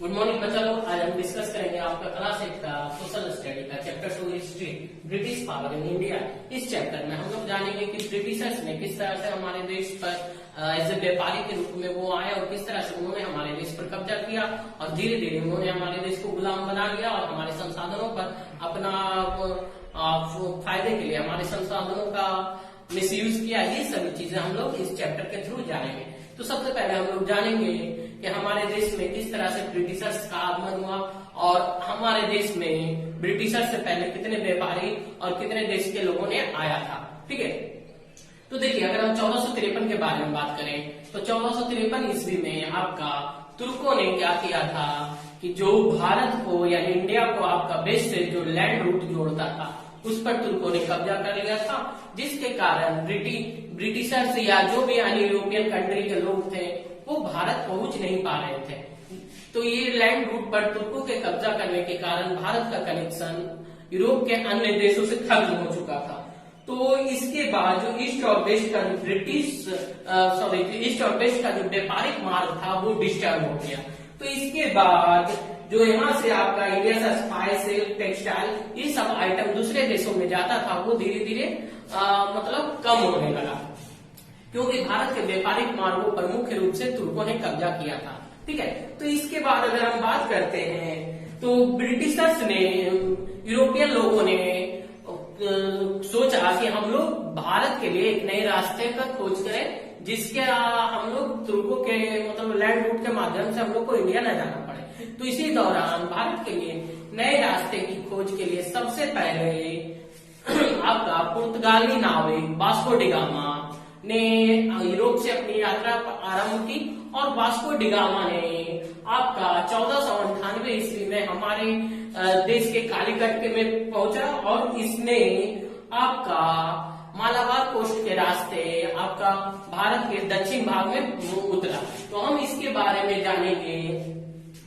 Good morning बच्चा लोग। आज हम डिस्कस करेंगे आपका क्लास 8 का सोशल स्टडी का chapter 2 history British power in India. इस चैप्टर में हम लोग जानेंगे कि ब्रिटिशर्स ने किस तरह से हमारे देश पर एज ए व्यापारी के रूप में वो आए और किस तरह से उन्होंने हमारे देश पर कब्जा किया और धीरे धीरे उन्होंने हमारे देश को गुलाम बना लिया और हमारे संसाधनों पर अपना फायदे के लिए हमारे संसाधनों का मिसयूज किया। ये सभी चीजें हम लोग इस चैप्टर के थ्रू जानेंगे। तो सबसे पहले हम लोग जानेंगे कि हमारे देश में किस तरह से ब्रिटिशर्स का आगमन हुआ और हमारे देश में ब्रिटिशर्स से पहले कितने व्यापारी और कितने देश के लोगों ने आया था। ठीक है, तो देखिए अगर हम 1453 के बारे में बात करें तो 1453 ईस्वी में आपका तुर्कों ने क्या किया था कि जो भारत को यानी इंडिया को आपका वेस्ट से जो लैंड रूट जोड़ता था उस पर तुर्कों ने कब्जा कर लिया था, जिसके कारण ब्रिटिशर्स या जो भी अन्य यूरोपियन कंट्री के लोग थे वो भारत पहुंच नहीं पा रहे थे। तो ये लैंड रूट पर तुर्कों के कब्जा करने के कारण भारत का कनेक्शन यूरोप के अन्य देशों से खत्म हो चुका था। तो इसके बाद जो ईस्ट और वेस्ट का जो ईस्ट और वेस्ट का जो व्यापारिक मार्ग था वो डिस्टर्ब हो गया। तो इसके बाद जो यहाँ से आपका इंडिया से स्पाइस, टेक्सटाइल ये सब आइटम दूसरे देशों में जाता था वो धीरे धीरे मतलब कम होने लगा, क्योंकि भारत के व्यापारिक मार्गों पर मुख्य रूप से तुर्कों ने कब्जा किया था। ठीक है, तो इसके बाद अगर हम बात करते हैं तो ब्रिटिशर्स ने, यूरोपियन लोगों ने सोचा कि हम लोग भारत के लिए एक नए रास्ते का खोज करें जिसके हम लोग तुर्कों के मतलब लैंड रूट के माध्यम से हम लोग को इंडिया न जाना पड़े। तो इसी दौरान भारत के लिए नए रास्ते की खोज के लिए सबसे पहले आपका पुर्तगाली नाविक वास्को डी गामा ने यूरोप से अपनी यात्रा आरंभ की और वास्को डी गामा ने आपका 1498 ईस्वी में हमारे देश के कालीकट के में पहुंचा और इसने आपका मालाबार कोस्ट के रास्ते आपका भारत के दक्षिण भाग में उतरा। तो हम इसके बारे में जानेंगे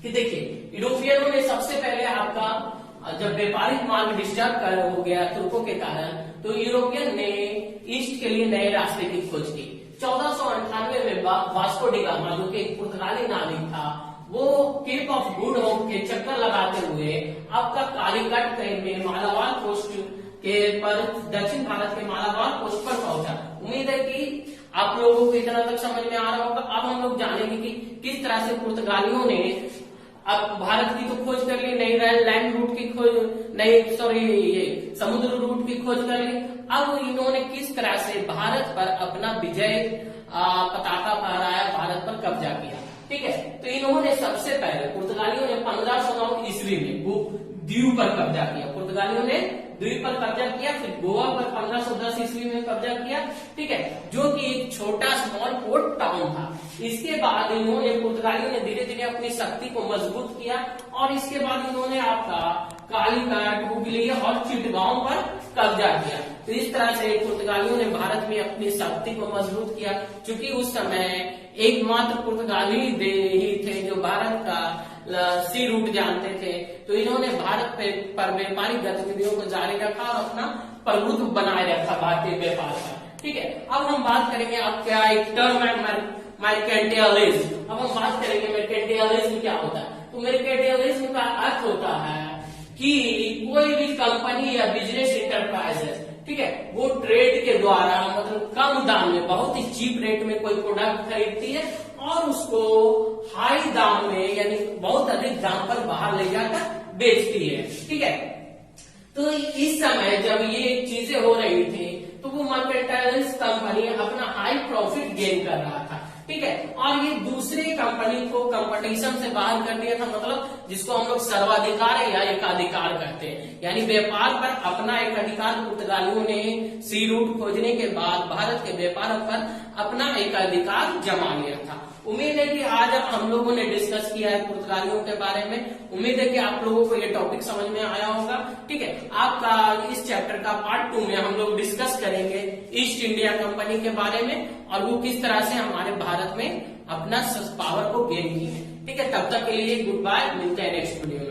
कि देखिए यूरोपियनों ने सबसे पहले आपका जब व्यापारिक मार्ग डिस्टर्ब हो गया तुर्कों के कारण तो यूरोपियन ने ईस्ट के लिए नए रास्ते की खोज की। 1498 में वास्को डी गामा जो कि एक पुर्तगाली नाविक था वो केप ऑफ गुड होप के चक्कर लगाते हुए आपका कालीकट में मालाबार कोस्ट के पर दक्षिण भारत के मालाबार कोस्ट पर पहुंचा। उम्मीद है कि आप लोगों को इतना तक समझ में आ रहा होगा। अब हम लोग जानेंगे कि किस तरह से पुर्तगालियों ने अब भारत की तो खोज कर ली, नई लैंड रूट की खोज, ये समुद्र रूट की खोज कर ली। अब इन्होंने किस तरह से भारत पर अपना विजय पताका फहराया, भारत पर कब्जा किया। ठीक है, तो इन्होंने सबसे पहले पुर्तगालियों ने 1509 ईस्वी में दीव पर कब्जा किया। पुर्तगालियों ने द्वीप पर कब्जा किया, फिर गोवा पर 1510 ईस्वी में कब्जा किया। ठीक है, जो कि एक छोटा स्मॉल पोर्ट टाउन था। इसके बाद इन्होंने पुर्तगालियों ने धीरे धीरे अपनी शक्ति को मजबूत किया और इसके बाद इन्होंने आपका कालीकट, हुगली और चिटगांव पर कब्जा किया। तो इस तरह से पुर्तगालियों ने भारत में अपनी शक्ति को मजबूत किया। क्योंकि उस समय एकमात्र पुर्तगाली ही थे जो भारत का सी रूट जानते थे, तो इन्होंने भारत पर व्यापारिक गतिविधियों को जारी रखा और अपना प्रभुत्व बनाए रखा भारतीय व्यापार का। ठीक है, अब हम बात करेंगे आपका एक टर्म है मर्केंटाइलिज्म। अब हम बात करेंगे मर्केंटाइलिज्म क्या होता है। तो मर्केंटाइलिज्म का अर्थ होता है कि कोई भी कंपनी या बिजनेस इंटरप्राइजेस, ठीक है, वो ट्रेड के द्वारा मतलब कम दाम में बहुत ही चीप रेट में कोई प्रोडक्ट खरीदती है और उसको हाई दाम में यानी बहुत अधिक दाम पर बाहर ले जाकर बेचती है। ठीक है, तो इस समय जब ये चीजें हो रही थी तो वो मर्केंटाइलिस्ट कंपनी अपना हाई प्रॉफिट गेन कर रहा था। ठीक है, और ये दूसरे कंपनी को कंपटीशन से बाहर कर दिया था, मतलब जिसको हम लोग सर्वाधिकार या एकाधिकार कहते हैं, यानी व्यापार पर अपना एक अधिकार पुर्तगालियों ने सी रूट खोजने के बाद भारत के व्यापार पर अपना एकाधिकार जमा लिया था। उम्मीद है कि आज हम लोगों ने डिस्कस किया है पुर्तगालियों के बारे में। उम्मीद है कि आप लोगों को ये टॉपिक समझ में आया होगा। ठीक है, आपका इस चैप्टर का पार्ट 2 में हम लोग डिस्कस करेंगे ईस्ट इंडिया कंपनी के बारे में और वो किस तरह से हमारे भारत में अपना पावर को गेन की है। ठीक है, तब तक के लिए गुड बाय, मिलते हैं नेक्स्ट वीडियो।